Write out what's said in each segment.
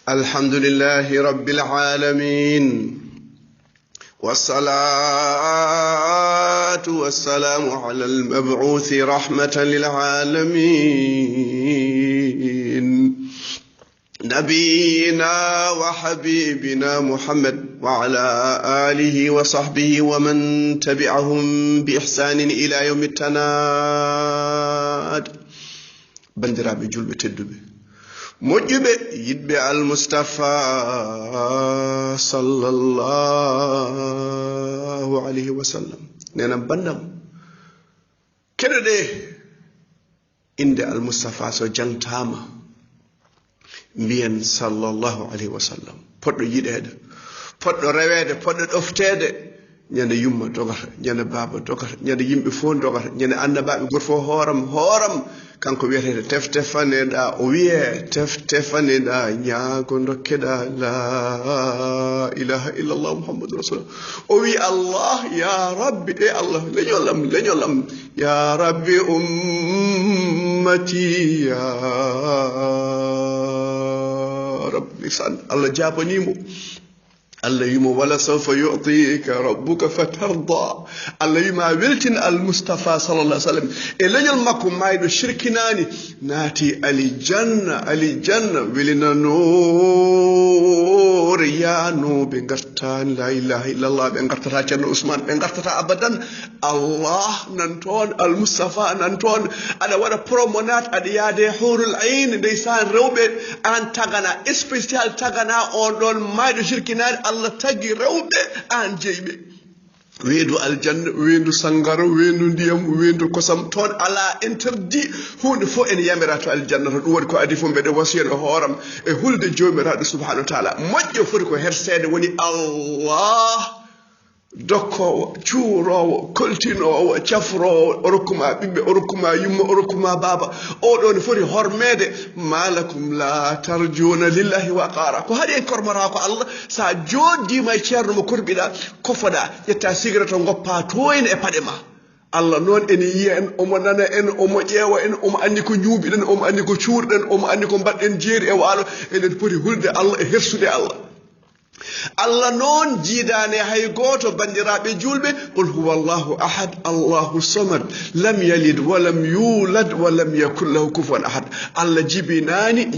الحمد لله رب العالمين والصلاة والسلام على المبعوث رحمة للعالمين نبينا وحبيبنا محمد وعلى آله وصحبه ومن تبعهم بإحسان إلى يوم التناد بندرا بجلب تدبي مجب يدبي المصطفى صلى الله عليه وسلم نانا بندم كده ده عند المصطفى سو جنتاما مين صلى الله عليه وسلم poddo yidede poddo rewede poddo doftede nyande yumma dogata nyande baba dogata nyande yimbe fo dogata nyande annabaabe gorfo horam kanko wiyete teftefaneda o wiye teftefaneda nyaago dokkeda la ilaha illa allah muhammadur rasulullah o wi allah ya rabbi e allah lenyolam ya rabbi ummati ya rabbi san allah jabanimo الله يما ولا سوف يعطيك ربك فترضى الله يما ولتن المصطفى صلى الله عليه وسلم إلا يلمكم ما يدو شركناني ناتي الجنة ولنا نور يا نو بنغرتان لا إله إلا الله بنغرتها جنة عثمان بنغرتها أبدا الله ننتون المصطفى ننتون أنا ولا برومونات أدياد حور العين ديسان روبت أن تغنى إسبيسيال تغنى أون ما يدو شركناني Allah tagi rewbe an jeybe wendu aljanna wendu sangara wendu ndiyam wendu kosam ton ala interdit hunde fo en yamirato aljanna to woni ko adi fo bede wasiyede horam e hulde jomiraado subhanahu wa ta'ala mojjo foti ko hersede woni Allah dokkowo cuurowo koltinowo cafrowo orokuma bibbe orokuma yumma orokuma baba o don foti hormede malakum la tarjuna lillahi wa qara ko hadi en kormara ko Allah sa jodi may ceerno mo korbida kofoda yetta sigrato ngoppa toyne e padema Allah non en yiya en omo nana en omo ƴeewa en omo andi ko ñuubiɗen omo andi ko cuurɗen omo andi ko mbaɗɗen jeeri e waalo enen poti hulde Allah e hersude Allah Allah non jidane hay goto bandirabe julbe qul huwallahu ahad Allahu samad lam yalid wa lam yulad wa lam yakul lahu kufuwan ahad Allah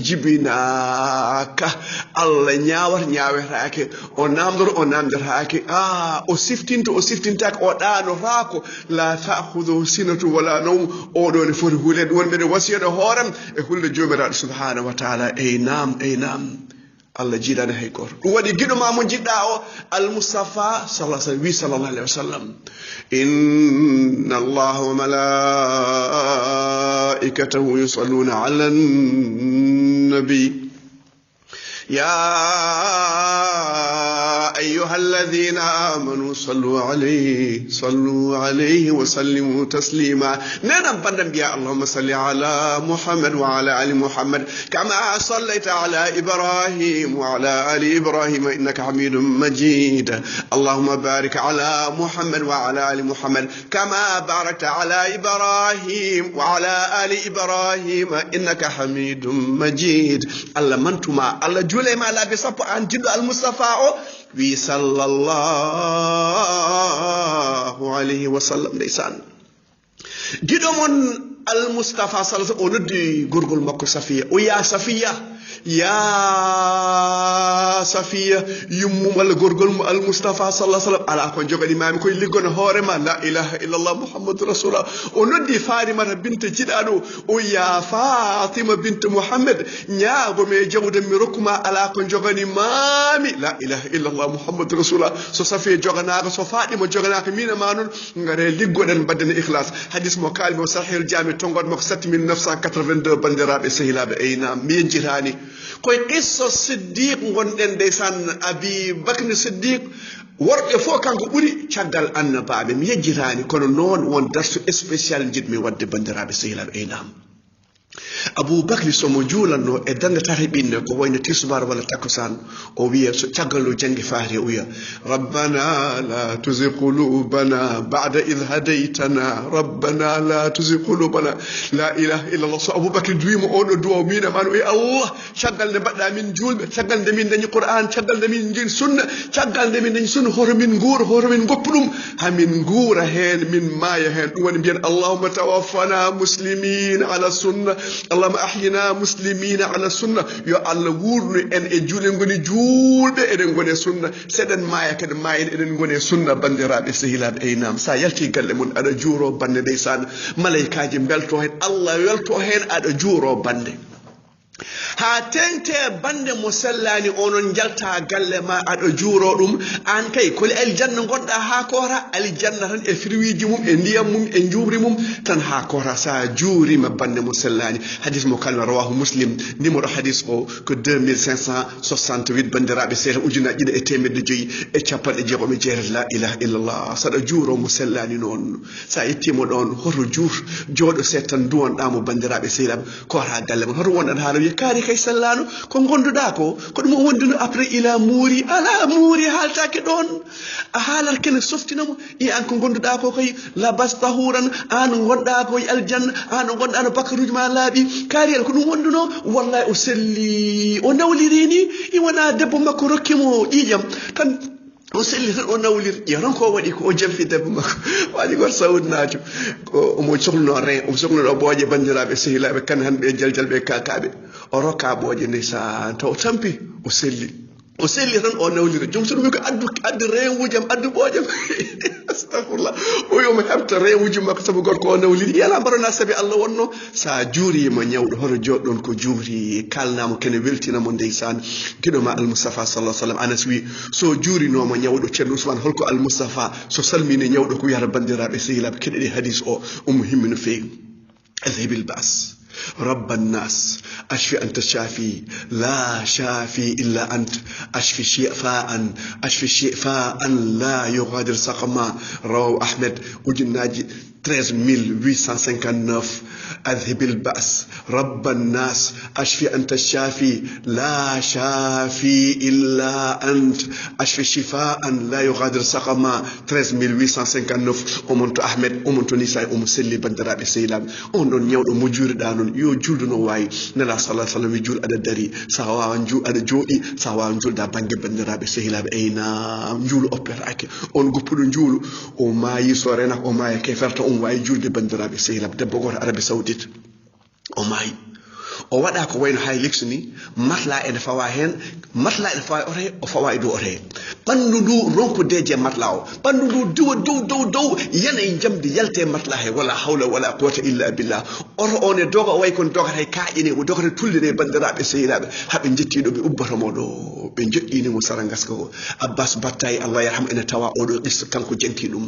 jibinaka Allah ñawetake o namdorake o siftintake o ɗanorako la ta'khudhu sinatu wala nawm o do ne foti hulede won mede wasiyade horam e hulde jomiraɗo subhanahu wa ta'ala nam Allah jidane hay goto dum wadi gido ma mo jidda o al mustafa sallallahu alaihi wasallam inna allaha wa malaikatahu yusalluna ala nabi ya أيها الذين آمنوا صلوا عليه وسلموا تسليما نعم بندم يا اللهم صل على محمد وعلى آل محمد كما صليت على إبراهيم وعلى آل إبراهيم إنك حميد مجيد اللهم بارك على محمد وعلى آل محمد كما باركت على إبراهيم وعلى آل إبراهيم إنك حميد مجيد الله منتما الله جولي ما لا بسبب عن جد المصطفى وي صلى الله عليه وسلم ليسان جدومون المصطفى صلى الله عليه وسلم ونودي غورغول مكو صفيه ويا صفيه يا صفيه يم ولا غورغول المصطفى صلى الله عليه وسلم على كون جوغدي مامي كوي ليغون هورما لا اله الا الله محمد رسول الله ونودي فاطمه بنت جدادو ويا فاطمه بنت محمد نياغو مي جودم مي ركما على كون جوغني مامي لا اله الا الله محمد رسول الله سو صفيه جوغناغا سو فاطمه جوغناغا مينا مانون غاري ليغودن بدن اخلاص حديث مو كالمو صحيح الجامع تونغود مكو 7982 بندرابه سهيلابه اينا مي جيراني koy qisso siddiq gonden deysan abi bakr siddiq worbe fo kanko buri ciagal annabaabe mi yejjirani kono non won darsu spécial jidmi wadde bandirabe sehilal einam Aboubacry somo juulanno e dande tati ɓinne ko wayno tisbar walla takusan o wiya so caggal o jangi faati o wiya rabbana la tuzi qulubana ba'da id hadaytana rabbana la tuzi qulubana la ilaha illallah. So Aboubacry duwimo oɗo duwa mina man o wi Allah caggal nde mbaɗɗa min julɓe caggal nde min dañi Qur'an caggal nde min jii sunna caggal nde min dañi sunna hoto min guura hoto min goppu ɗum hamin guura hen min maaya hen ɗum woni mbiyen allahumma tawaffana muslimin ala sunna allahumma ahyina muslimina ala sunna yo Allah wurnu en e juule ngoni julɓe eɗen gone sunna seɗen maaya kadi maayen eɗen gone sunna bandiraɓe sehilaɓe eynam sa yalti galle mum aɗa juuro bande ndeysan malaykaji belto hen Allah welto hen aɗa juuro bande ha tente bande mo sellani onon jalta galle ma aɗa juuro ɗum an kay koli aljanna gonɗa ha kora aljanna tan e firwiji mum e ndiyam mum e jubri mum tan ha kora sa juurima bande mo sellani hadis mo kalma rawahu muslim numéro hadis o ko 2568 bandiraɓe seeɗa ujunaji ɗiɗi e temedde joyyi e capanɗe jeegoɓe jeere la ilaha illallah saɗa juuro mo sellani noon sa yettimo ɗon hoto juur jooɗo seeɗa tan duwonɗamo bandiraɓe sehilaɓe kora galle mon hoto wonɗan haala wiya kaari kay sellano ko gonduɗa ko ɗum o wondino après ila muuri ala muuri haaltake ɗon a haalat kene softinamo i an ko gonduɗa ko kay labas tahuran an gonɗa koye aljanna an gonɗa no bakkaruji ma laaɓi kaari en ko ɗum wonduno wallahi o selli o nawlirini i wona debbo makko rokkimo ƴiƴam tan o selli tan o nawlir ƴewtan ko waɗi ko o jamfi debbo makko waɗi goto sawudnajo ko omo sohluno ren omo sohluno booƴe bandiraɓe sehilaɓe kan han ɓe jaljalɓe kakaɓe o rokka booƴe ndeysan taw tampi o selli tan o nawlira joom soɗum wi ko addu rewujam addu ɓoojam astahfirullah o wi omo heɓta rewuji makko saabu gorko o nawliri yala mbarana saabi Allah wonno sa juurima ñawɗo hoto joɗɗon ko juuri kalnamo kene weltinamo ndeysan giɗoma almoustapha sallah sallam Anas wi so juurinoma ñawɗo ceerno Ousmane holko almoustapha so salmini ñawɗo ko wiyata bandiraɓe sehilaɓe keɗeɗe hadis o omo himmi no fewi adhibil bas رب الناس أشفي أنت الشافي لا شافي إلا أنت أشفي شفاء لا يغادر سقما رواه أحمد وجناجي 13859 أذهب البأس رب الناس أشفي أنت الشافي لا شافي إلا أنت أشفي شفاء لا يغادر سقما 13859 أمنت أحمد أمنت نساء أم سلي بندرابي سيلام أمنت نيوض مجور دانون يو جول دونو واي نلا صلى الله عليه وسلم جول أدا داري سوا نجول أدا جوئي سوا نجول دا بانج بندرابي سيلام أينا نجول أوبراكي أون غفور نجول أو ما يسورنا أو ما يكفرت أم واي جول دي بندرابي سيلام دبغور عربي سعوديت أو ماي o waɗa ko wayno hay leksi ni matla ene fawa hen matla ene fawa ore o fawa e dow ore ɓandu ndu ronkudeje matla o ɓandu ndu duwa dow yana e jamdi yalte matla he wala hawla wala quwata illa billah oto on e doga o way kon dogata e kaaƴine o dogata tullide bandiraɓe sehilaɓe haɓe jettiɗo ɓe ubbatomo ɗo ɓe joƴƴinimo sara gaska ko Abbas Battayi Allah yarham ene tawa oɗo qissa kanko janti ɗum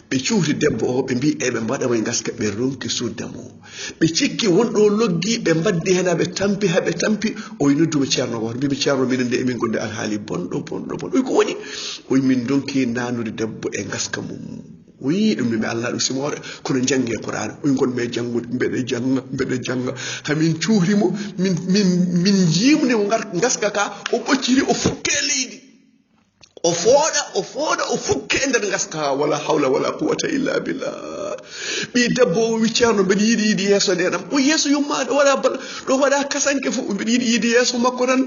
ɓe cuuti debbo o ɓe mbi eɓe mbaɗamo e gaska ɓe ronki suddamo ɓe cikki wonɗo loggi ɓe mbaddi hen haɓe tampi o nodduma ceerno goto mbimi ceerno minen nde emin gonde alhaali bonɗo oy ko woni oy min donki nanude debbo e gaska mum wi ɗum mi Allah ɗum simore kono jangi e Qur'an oy gonmi e jangude mbeɗe janga hamin cuurimo min jimne gaska ka o ɓocciri o fukke leydi o fooɗa o fukke e nder gaska wala hawla wala quwata illa billah ɓi debbo wi ceerno mbeɗa yiiɗi yeeso ndenam o yeeso yummade ɗo waɗa kasanke fof mbeɗa yiiɗi yeeso makko tan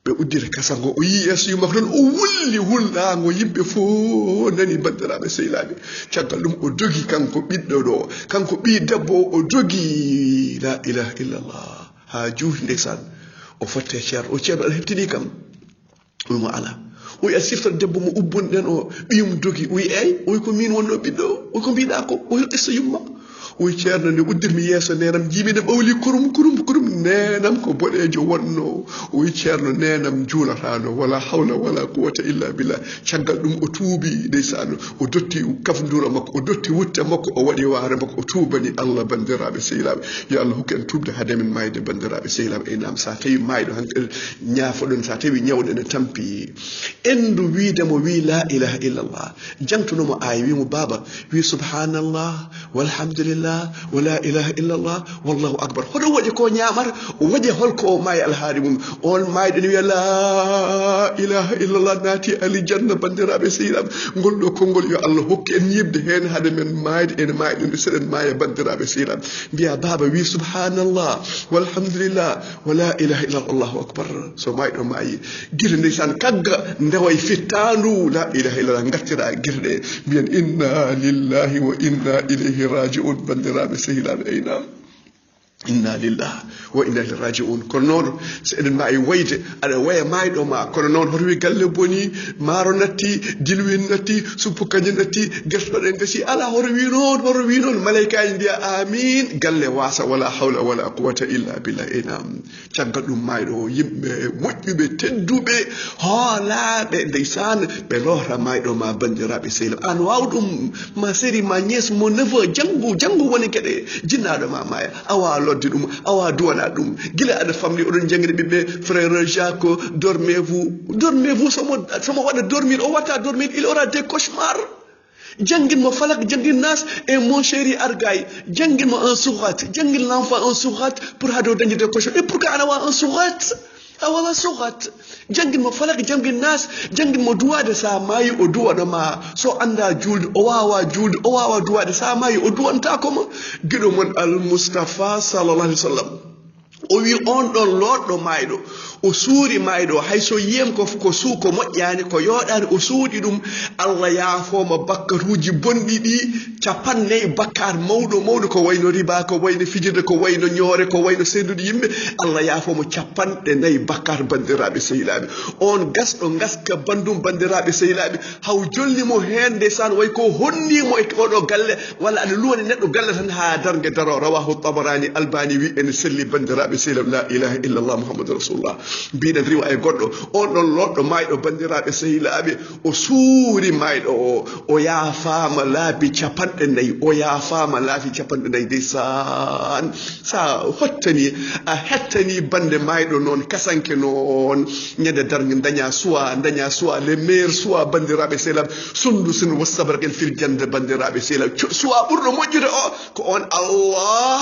ɓe uddita kasango o yi yeeso yummakko tan o wulli wullago yimɓe fof nani bandiraɓe sehilaɓe caggal ɗum o dogi kanko ɓiɗɗo ɗo kanko ɓi debbo o dogi la ilaha illallah ha juuti ndeysan o fotte ceerno o ceerno aɗa heɓtini kam wimo ala oyi a siftat debbo mo ubbunɗen o ɓiyum dogi oyi eyi oyi ko min wonno ɓiɗɗo oyi ko mbiɗa ko oyi qissa yumma oyi ceerno nde uddirmi yeeso nenam jimine ɓawli kurum nenam ko boɗejo wonno oyi ceerno nenam juulatano wala hawla wala quwata illa billah caggal ɗum o tuubi ndeysano o dotti kafdura makko o dotti wutta makko o waɗi waare makko o tuubani Allah bandiraɓe sehilaɓe yo Allah hokku en tuubde hademen mayde bandiraɓe sehilaɓe enam sa tawi mayɗo hanke ñaafoɗon sa tawi ñawɗo ene tampi endu wiidemo wi la ilaha illallah jangtunomo ayi wimo baba wi subhanallah walhamdulillah illallah wala ilaha illallah wallahu akbar hoɗo waɗi ko ñamata o waɗi holko o maayi alhaali mum on maayɗo ni wiya la ilaha illallah naati alijanna bandiraɓe sehilaɓe ngol ɗo konngol yo Allah hokki en yibde hen haade men maayde ene maayɗum seɗen maaya bandiraɓe sehilaɓe mbiya baba wi subhanallah walhamdulillah wala ilaha illallah allahu akbar so maayɗo maayi guila ndeysan kagga ndeway fittandu la ilaha illallah gattira guila ɗe mbiyen inna lillahi wa inna ilayhi raji'un bandiraɓe sehilaɓe aynam inna lillahi wa inna ilayhi raji'un kono noon so eɗen mbawi wayde aɗa waya mayɗo ma kono noon hoto wi galle boni maaro natti dilwin natti suppu kañi natti gertoɗen gasi ala hoto wi noon malaikaji mbiya amin galle wasa wala hawla wala quwwata illa billah enam caggal ɗum mayɗo yimɓe moƴƴuɓe tedduɓe hoolaɓe ndeysan ɓe lora mayɗo ma bandiraɓe sehilam an waw ɗum ma séri ma ñes mo neveu janggo woni gueɗe jinnaɗo ma maya awa lodde ɗum awa duwana ɗum gila aɗa famli oɗon jangguide ɓiɓɓe frère Jacques dormez-vous somo waɗa dormir o watta dormir il aura des cauchemars jangguin mo falak jangguin nas et mon chéri argay jangguin mo un sourate jangguin l'enfant un sourate pour hado dañde des cauchemars et pourquoi ana wa un sourate awawa sourate jangguin mo falak jangguin nas jangguin mo duwade sa maayi o duwanama so anda julde o wawa duwade sa maayi o duwantakoma guiɗo mon al Mustafa sallallahu alaihi wa sallam o wi on ɗon loɗɗo mayɗo o suuri mayɗo hayso yiyam ko suuko moƴƴani ko yoɗani o suuɗi ɗum Allah yaafoma bakkatuji bonɗi ɗi 50 bakkar mawɗo ko wayno riba ko wayno fijirde ko wayno ñoore ko wayno sendude yimɓe Allah yaafomo 50 bakkar bandiraɓe sehilaɓe on gasɗo gaska bandum bandiraɓe sehilaɓe haw jollimo hen ndesan way ko honnimo e oɗo galle walla aɗa luwani neɗɗo galle tan ha dargue daro rawahu Tabarani Albani wi ene selli bandiraɓe sehilaɓe la ilaha illallah muhammadou rasulullah mbiɗen riwa e goɗɗo on ɗon loɗɗo mayɗo bandiraɓe sehilaɓe o suuri mayɗo o yaafama laabi 50 o yaafama laabi 50 ndeysan sa hottani a hettani bande mayɗo noon kasanke noon ñande dargue daña suwa les meilleurs suwa bandiraɓe sehilaɓe sundu sin wasabaraqel fil jande bandiraɓe sehilaɓe suwa ɓurɗo moƴƴude o ko on Allah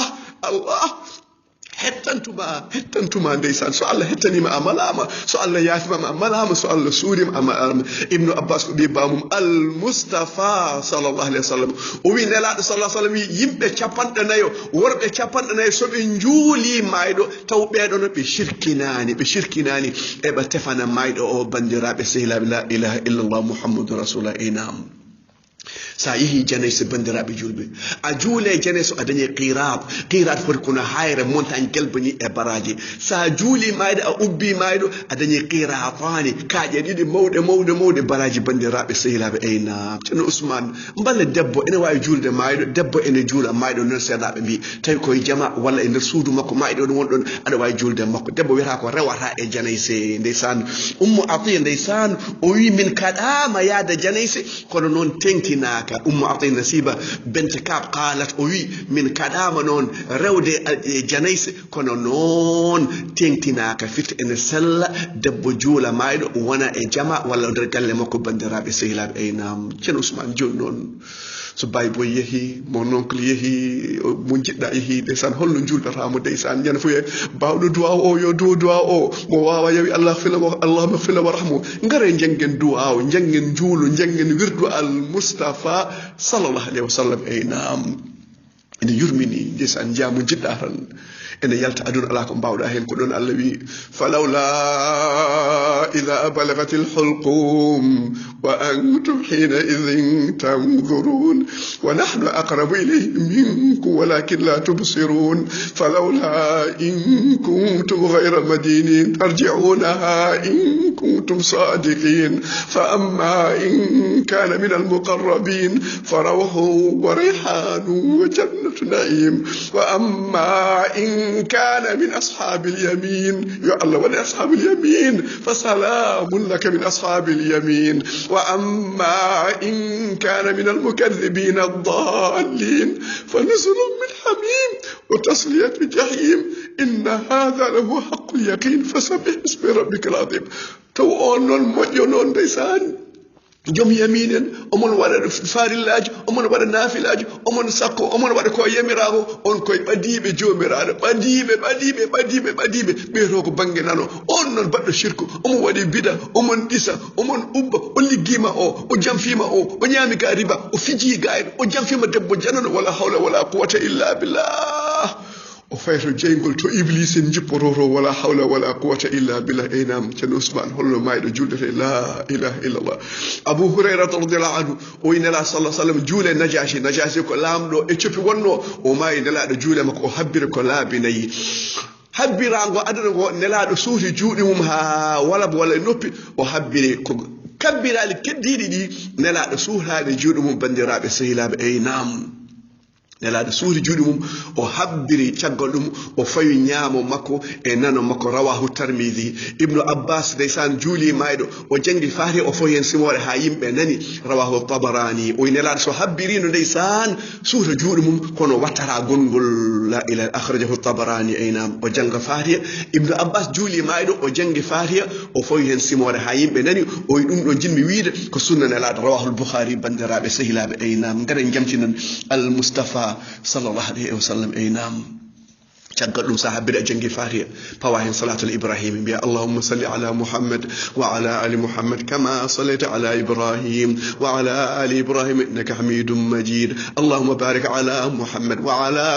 hettantuma ndeysan so Allah hettanima a malama so Allah yaafimama a malama so Allah suurima a malama Ibnu Abbas ko ɓi bamum al Mustafa sallallahu alaihi wa sallam o wi nelaɗo sallallahu sallam wi yimɓe 40 worɓe 40 soɓe juuli mayɗo taw ɓeɗon ɓe shirkinani eɓe tefana mayɗo o bandiraɓe sehilaɓe la ilaha illallah muhammadou rasulullah inam sa yeehi janayso bandiraɓe julɓe a juule janayso a dañi qirat foti kono hayre montagne gelbani e baraji sa juuli mayɗo a ubbi mayɗo a dañi qiratani kaaƴe ɗiɗi mawɗe baraji bandiraɓe sehilaɓe eyna ceerno Ousmane mballa debbo ene wawi julde mayɗo debbo ene juula mayɗo noon seeɗaɓe mbi tawi koye jama walla e nder suudu makko mayɗo ɗon wonɗon aɗa wawi julde makko debbo wiyata ko rewata e janayse ndeysan Ummu Atiya ndeysan o wi min kaɗama yaade janayse kono noon tengtinaka Ummu Atiya Nasiba bente Kaab qalat o wi min kaɗama noon rewde janayse kono noon tengtinaka firti ene sella debbo juula mayɗo wona e jama walla nder galle makko bandiraɓe sehilaɓe aynam ceerno Ousmane joni noon so baye boy yeehi mon oncle yeehi mo jiɗɗa yeehi ndeysan holno julɗatamo ndeysan ñande fo bawɗo duwa o yo duwa o mo wawa yawi allahumma fila wa rahmu ngare janggen duwa o janggen juulo janggen wirdu al Mustafa sallallahu alaihi wa sallam aynam ene yurmini ndeysan jaamu jiɗɗa tan ene yalta aduna ala ko mbawɗa hen ko ɗon Allah wi falawla idha balagatil hulqum wa antum hina idhin tanzurun wa nahnu aqrabu ilayhi minkum walakin la tubsirun falawla in kuntum ghayra madinin tarji'unaha in kuntum sadiqin fa amma in kana min al-muqarrabin farawhu wa rihanun wa jannatu na'im wa amma in كان من أصحاب اليمين يا الله ولي أصحاب اليمين فسلام لك من أصحاب اليمين وأما إن كان من المكذبين الضالين فنزل من حميم وتصلية جحيم إن هذا له حق اليقين فسبح باسم ربك العظيم تو أون المجنون ديسان jom yaminen omon waɗa farillaji omon waɗa nafilaji omon sakko omon waɗa ko yamirago on koye ɓadiɓe jomiraɗo ɓadiɓe ɓeeto ko banggue nano on noon baɗɗo shirku omon waɗi bida omon ɗisa omon ubba o liggima o jamfima o ñaami ga riba o fiji ga en o jamfima debbo janano wala hawla wala quwata illa billah o fayto jeygol to iblis en jippototo wala hawla wala quwata illa billah eynam ceerno ousmane holno mayɗo juldete la ilaha illallah abou hurayrata radiallahu anhu o wi nela sallam juule najashi ko lamɗo Éthiopie wonno o mayi nelaɗo juule makko o habbiri ko laabi nayyi habbirago aduna ngo nelaɗo suuti juuɗe mum ha wala noppi o habbiri ko kabbirali keddiɗi ɗi nelaɗo suutade juuɗe mum bandiraɓe sehilaɓe eynam nelaɗo suuti juuɗe mum o habbiri caggal ɗum o fawi ñaamo makko e nano makko rawahu tarmidi ibnu abbas ndeysan juuli mayɗo o jangi faati o fof hen simore ha yimɓe nani rawahu tabarani o nelaɗo so habbirino ndeysan suuta juuɗe mum kono wattata gongol la ilaha akhrajahu tabarani aynam o janga faatiya ibnu abbas juuli mayɗo o jangi faatiya o fawi hen simore ha yimɓe nani o wi ɗum ɗo jinmi wiide ko sunna nelaɗo rawahu lboukhari bandiraɓe sehilaɓe aynam gaɗen jamtinan al moustapha sallallahu alayhi wa sallam eynam caggal ɗum sa habbiri a jangi fatiha pawa hen salatul ibrahim mbiya allahumma salli ala muhammad wa ala ali muhammad kama sallaita ala ibrahim wa ala ali ibrahim innaka hamidum majid allahumma barik ala muhammad wa ala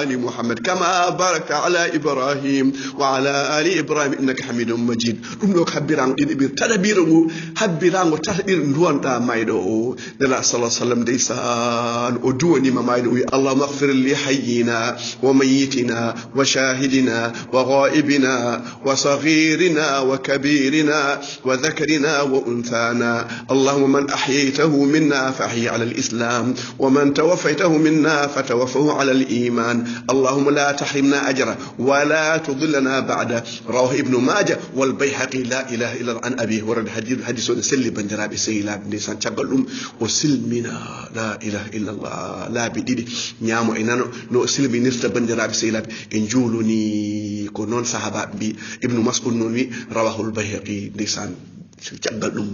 ali muhammad kama barakta ala ibrahim wa ala ali ibrahim innaka hamidum majid ɗum ɗo ko habbirango ɗiɗi taɗaɓirango habbirango tataɓir duwanɗa mayɗo o nela sallah sallam ndeysan o duwanima mayɗo o wi allahumma ighfir li hayyina wa mayyitina وشاهدنا وغائبنا وصغيرنا وكبيرنا وذكرنا وأنثانا اللهم من أحييته منا فأحيي على الإسلام ومن توفيته منا فتوفه على الإيمان اللهم لا تحرمنا أجره ولا تضلنا بعده رواه ابن ماجه والبيهقي لا إله إلا عن أبي هريرة حديث سلي بندرابي سيلا بنيسان تقول وسلمنا لا إله إلا الله لا بديد نيامو إنانو نو سلمي نفت بندرابي سيلا injuluni ko non sahaba bi ibnu mas'ud non wi rawahul bayhaqi ndeysan caggal ɗum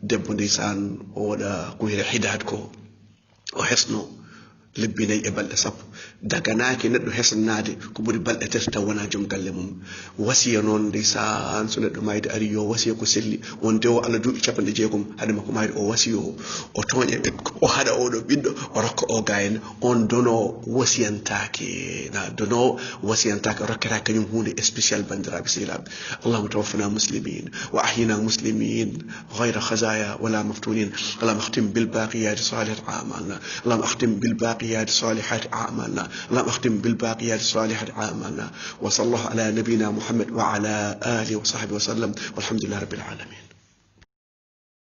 debbo ndeysan o waɗa ko wiye hidat ko o hesno lebbi nayi e balɗe sappo daganaki neɗɗo hesnade ko ɓuri balɗe tati taw wona joom galle mum wasiya noon ndeysan so neɗɗo mayde ari yo wasiya ko selli won dewo Allah duuɓi 60 haade makko mayde o wasiyo o tooña o haɗa oɗo ɓiɗɗo o rokka o gayna on dono wasiyantake na dono wasiyantake rokkata kañum hunde spécial bandiraɓe sehilaɓe allahumma tawaffana muslimin wa ahyina muslimin غير خزايا ولا مفتونين اللهم اختم بالباقيات الصالحات أعمالنا اللهم اختم بالباقيات الصالحات أعمالنا اللهم اختم بالباقيات الصالحات أعمالنا وصلى الله على نبينا محمد وعلى آله وصحبه وسلم والحمد لله رب العالمين.